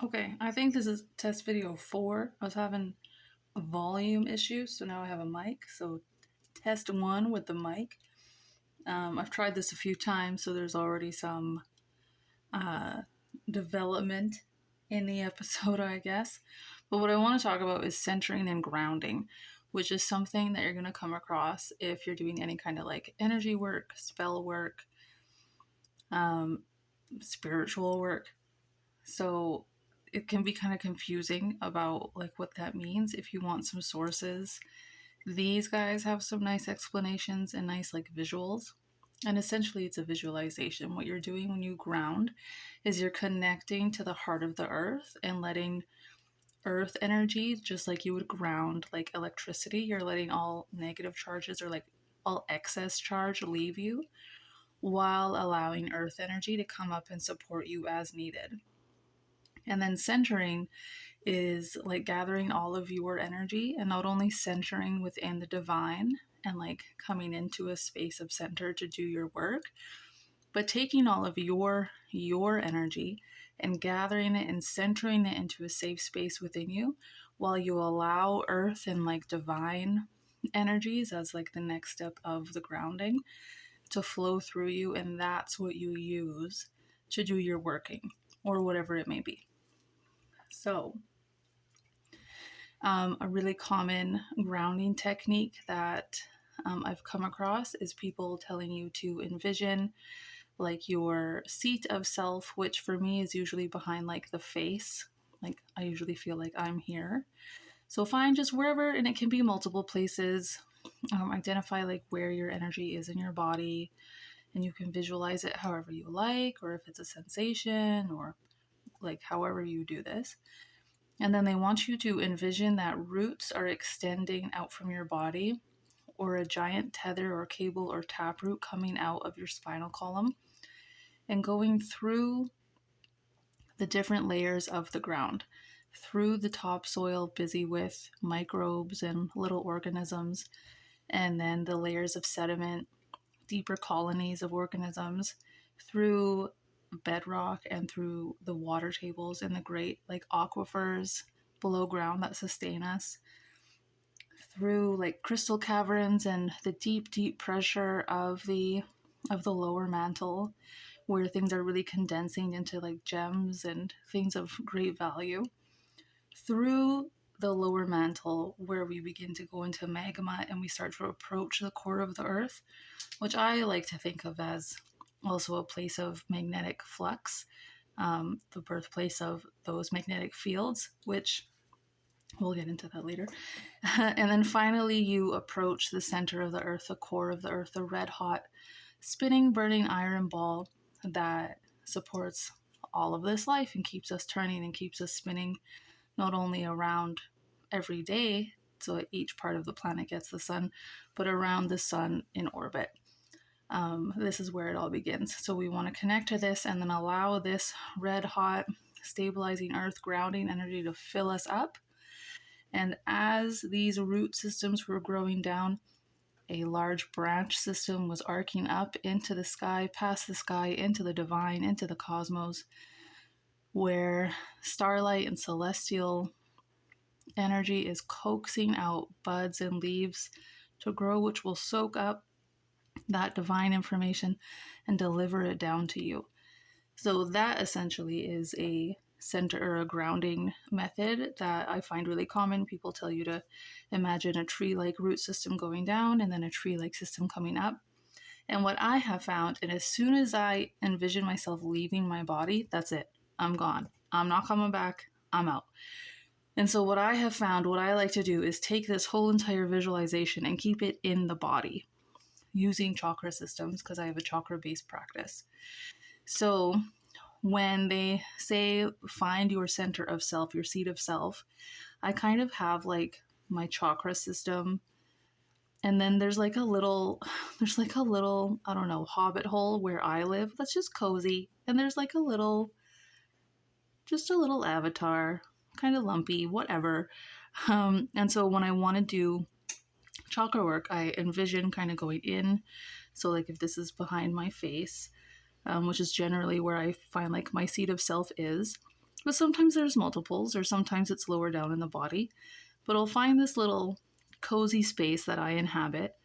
Okay, I think this is test video 4. I was having a volume issue, so now I have a mic. So test 1 with the mic. I've tried this a few times, so there's already some development in the episode, I guess. But what I want to talk about is centering and grounding, which is something that you're going to come across if you're doing any kind of like energy work, spell work, spiritual work. So it can be kind of confusing about like what that means. If you want some sources, these guys have some nice explanations and nice like visuals. And essentially it's a visualization. What you're doing when you ground is you're connecting to the heart of the earth and letting earth energy, just like you would ground like electricity, you're letting all negative charges or like all excess charge leave you while allowing earth energy to come up and support you as needed. And then centering is like gathering all of your energy and not only centering within the divine and like coming into a space of center to do your work, but taking all of your energy and gathering it and centering it into a safe space within you while you allow earth and like divine energies as like the next step of the grounding to flow through you. And that's what you use to do your working or whatever it may be. So a really common grounding technique that I've come across is people telling you to envision like your seat of self, which for me is usually behind like the face. Like I usually feel like I'm here. So find just wherever, and it can be multiple places. Identify like where your energy is in your body, and you can visualize it however you like, or if it's a sensation, or like however you do this. And then they want you to envision that roots are extending out from your body, or a giant tether or cable or taproot coming out of your spinal column and going through the different layers of the ground, through the topsoil busy with microbes and little organisms, and then the layers of sediment, deeper colonies of organisms, through bedrock and through the water tables and the great like aquifers below ground that sustain us, through like crystal caverns and the deep pressure of the lower mantle where things are really condensing into like gems and things of great value, through the lower mantle where we begin to go into magma and we start to approach the core of the earth, which I like to think of as also a place of magnetic flux, the birthplace of those magnetic fields, which we'll get into that later. And then finally, you approach the center of the earth, the core of the earth, the red hot, spinning, burning iron ball that supports all of this life and keeps us turning and keeps us spinning, not only around every day, so that each part of the planet gets the sun, but around the sun in orbit. This is where it all begins. So we want to connect to this and then allow this red hot, stabilizing earth grounding energy to fill us up. And as these root systems were growing down, a large branch system was arcing up into the sky, past the sky, into the divine, into the cosmos, where starlight and celestial energy is coaxing out buds and leaves to grow, which will soak up that divine information and deliver it down to you. So that essentially is a center or a grounding method that I find really common. People tell you to imagine a tree-like root system going down and then a tree-like system coming up. And what I have found, and as soon as I envision myself leaving my body, that's it. I'm gone. I'm not coming back. I'm out. And so what I have found, what I like to do is take this whole entire visualization and keep it in the body using chakra systems, because I have a chakra-based practice. So when they say find your center of self, your seat of self, I kind of have like my chakra system, and then there's like a little, I don't know, hobbit hole where I live that's just cozy, and there's like just a little avatar, kind of lumpy, whatever. And so when I want to do chakra work, I envision kind of going in. So like if this is behind my face, which is generally where I find like my seat of self is, But sometimes there's multiples, or sometimes it's lower down in the body. But I'll find this little cozy space that I inhabit,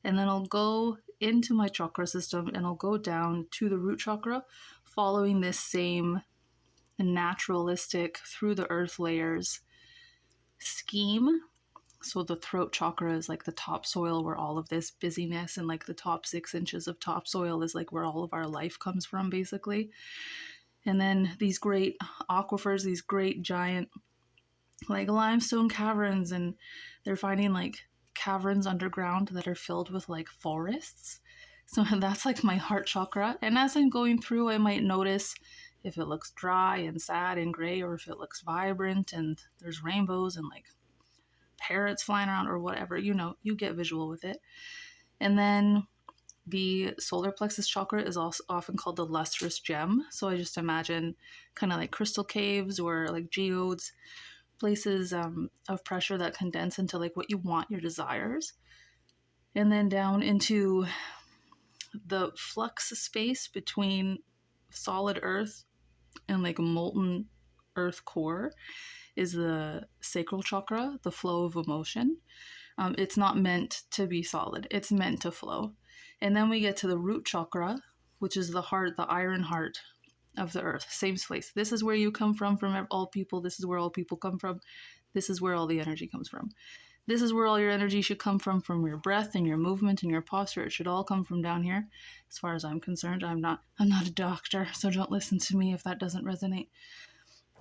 and then I'll go into my chakra system and I'll go down to the root chakra, following this same naturalistic through the earth layers scheme. So the throat chakra is like the topsoil where all of this busyness, and like the top 6 inches of topsoil is like where all of our life comes from, basically. And then these great aquifers, these great giant like limestone caverns, and they're finding like caverns underground that are filled with like forests. So that's like my heart chakra. And as I'm going through, I might notice if it looks dry and sad and gray, or if it looks vibrant and there's rainbows and like parrots flying around or whatever. You know, you get visual with it. And then the solar plexus chakra is also often called the lustrous gem. So I just imagine kind of like crystal caves or like geodes, places of pressure that condense into like what you want, your desires. And then down into the flux space between solid earth and like molten earth core is the sacral chakra, the flow of emotion. It's not meant to be solid, it's meant to flow. And then we get to the root chakra, which is the heart, the iron heart of the earth. Same place. This is where you come from all people. This is where all people come from. This is where all the energy comes from. This is where all your energy should come from your breath and your movement and your posture. It should all come from down here. As far as I'm concerned, I'm not a doctor, so don't listen to me if that doesn't resonate.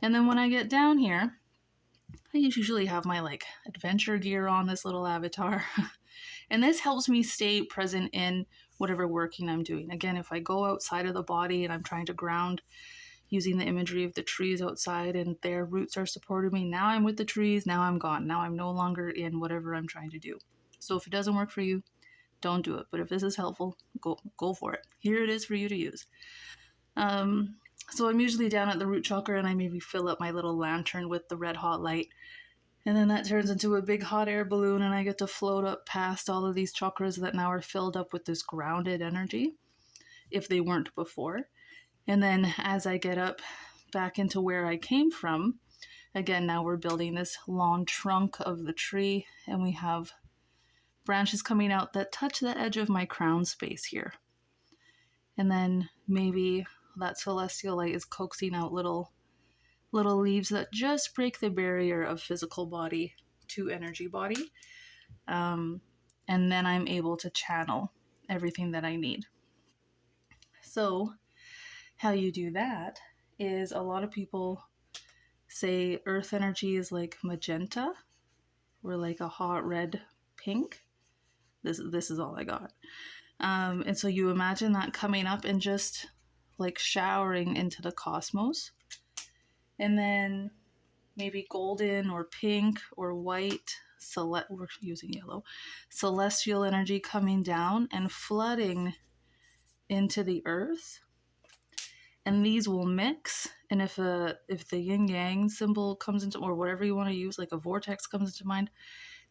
And then when I get down here, I usually have my like adventure gear on, this little avatar. And this helps me stay present in whatever working I'm doing. Again, if I go outside of the body and I'm trying to ground using the imagery of the trees outside and their roots are supporting me, now I'm with the trees, now I'm gone. Now I'm no longer in whatever I'm trying to do. So if it doesn't work for you, don't do it. But if this is helpful, go for it. Here it is for you to use. So I'm usually down at the root chakra and I maybe fill up my little lantern with the red hot light. And then that turns into a big hot air balloon and I get to float up past all of these chakras that now are filled up with this grounded energy, if they weren't before. And then as I get up back into where I came from, again, now we're building this long trunk of the tree and we have branches coming out that touch the edge of my crown space here. And then maybe that celestial light is coaxing out little leaves that just break the barrier of physical body to energy body. And then I'm able to channel everything that I need. So how you do that is, a lot of people say earth energy is like magenta or like a hot red pink. This is all I got. And so you imagine that coming up and just like showering into the cosmos. And then maybe golden or pink or white, we're using yellow, celestial energy coming down and flooding into the earth. And these will mix. And if the yin yang symbol comes into, or whatever you want to use, like a vortex comes into mind,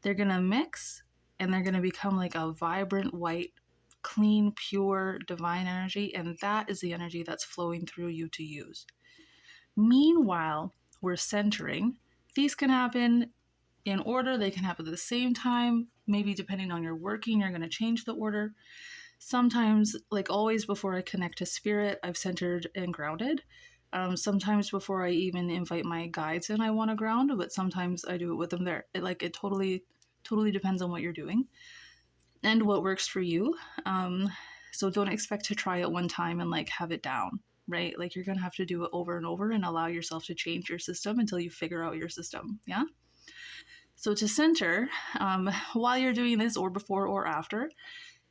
they're going to mix and they're going to become like a vibrant white, clean, pure, divine energy. And that is the energy that's flowing through you to use. Meanwhile, we're centering. These can happen in order. They can happen at the same time. Maybe depending on your working, you're going to change the order. Sometimes, like always, before I connect to spirit, I've centered and grounded. Sometimes before I even invite my guides in, I want to ground, but sometimes I do it with them there. It totally depends on what you're doing and what works for you. So don't expect to try it one time and like have it down. Right? Like you're going to have to do it over and over and allow yourself to change your system until you figure out your system. Yeah. So to center, while you're doing this, or before or after,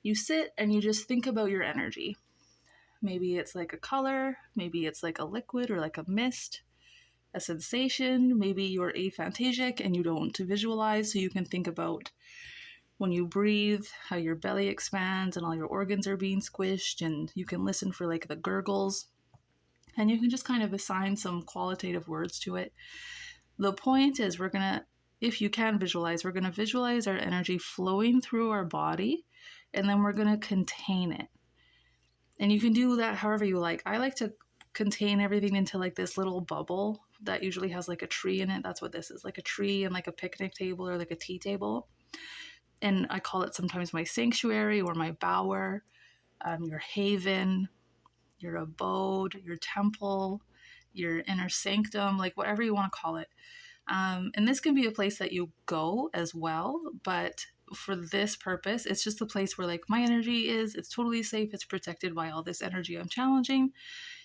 you sit and you just think about your energy. Maybe it's like a color, maybe it's like a liquid or like a mist, a sensation. Maybe you're aphantasic and you don't visualize, so you can think about when you breathe, how your belly expands and all your organs are being squished, and you can listen for like the gurgles. And you can just kind of assign some qualitative words to it. The point is, if you can visualize, we're going to visualize our energy flowing through our body, and then we're going to contain it. And you can do that however you like. I like to contain everything into like this little bubble that usually has like a tree in it. That's what this is, like a tree and like a picnic table or like a tea table. And I call it sometimes my sanctuary or my bower, your haven, your abode, your temple, your inner sanctum, like whatever you want to call it. And this can be a place that you go as well, but for this purpose, it's just a place where like my energy is. It's totally safe. It's protected by all this energy I'm challenging.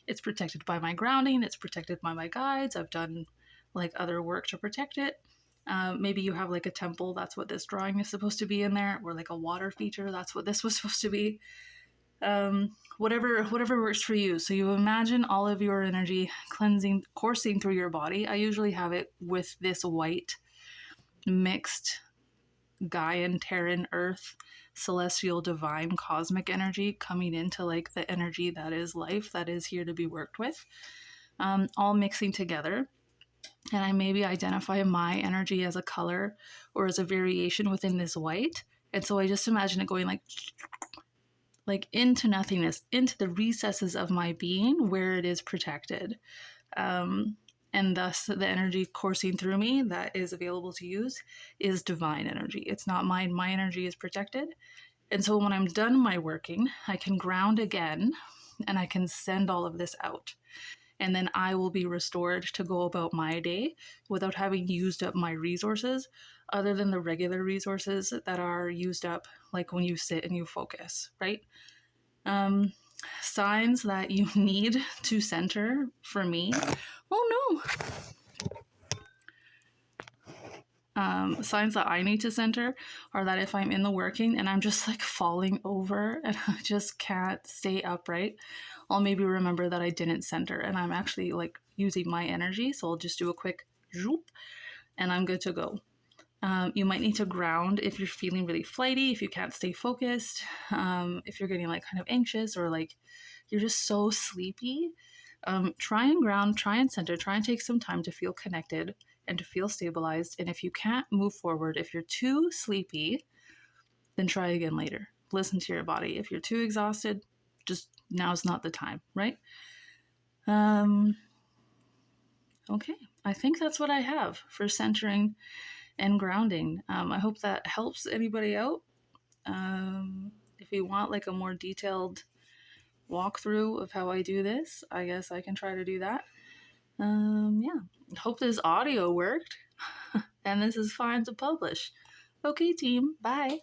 It's protected by my grounding. It's protected by my guides. I've done like other work to protect it. Maybe you have like a temple. That's what this drawing is supposed to be in there, or like a water feature. That's what this was supposed to be. Whatever works for you. So you imagine all of your energy cleansing, coursing through your body. I usually have it with this white mixed Gaian, Terran, Earth, celestial, divine, cosmic energy coming into like the energy that is life, that is here to be worked with, all mixing together. And I maybe identify my energy as a color or as a variation within this white. And so I just imagine it going like into nothingness, into the recesses of my being where it is protected. And thus the energy coursing through me that is available to use is divine energy. It's not mine. My energy is protected. And so when I'm done my working, I can ground again and I can send all of this out. And then I will be restored to go about my day without having used up my resources, other than the regular resources that are used up, like when you sit and you focus, right? Signs that you need to center for me. Oh no. Signs that I need to center are that if I'm in the working and I'm just like falling over and I just can't stay upright, I'll maybe remember that I didn't center and I'm actually like using my energy. So I'll just do a quick zoop and I'm good to go. You might need to ground if you're feeling really flighty, if you can't stay focused, if you're getting like kind of anxious or like you're just so sleepy. Try and ground, try and center, try and take some time to feel connected and to feel stabilized. And if you can't move forward, if you're too sleepy, then try again later. Listen to your body. If you're too exhausted, just now's not the time, right? Okay, I think that's what I have for centering and grounding. I hope that helps anybody out. If you want like a more detailed walkthrough of how I do this, I guess I can try to do that. Yeah, hope this audio worked and this is fine to publish. Okay, team, bye.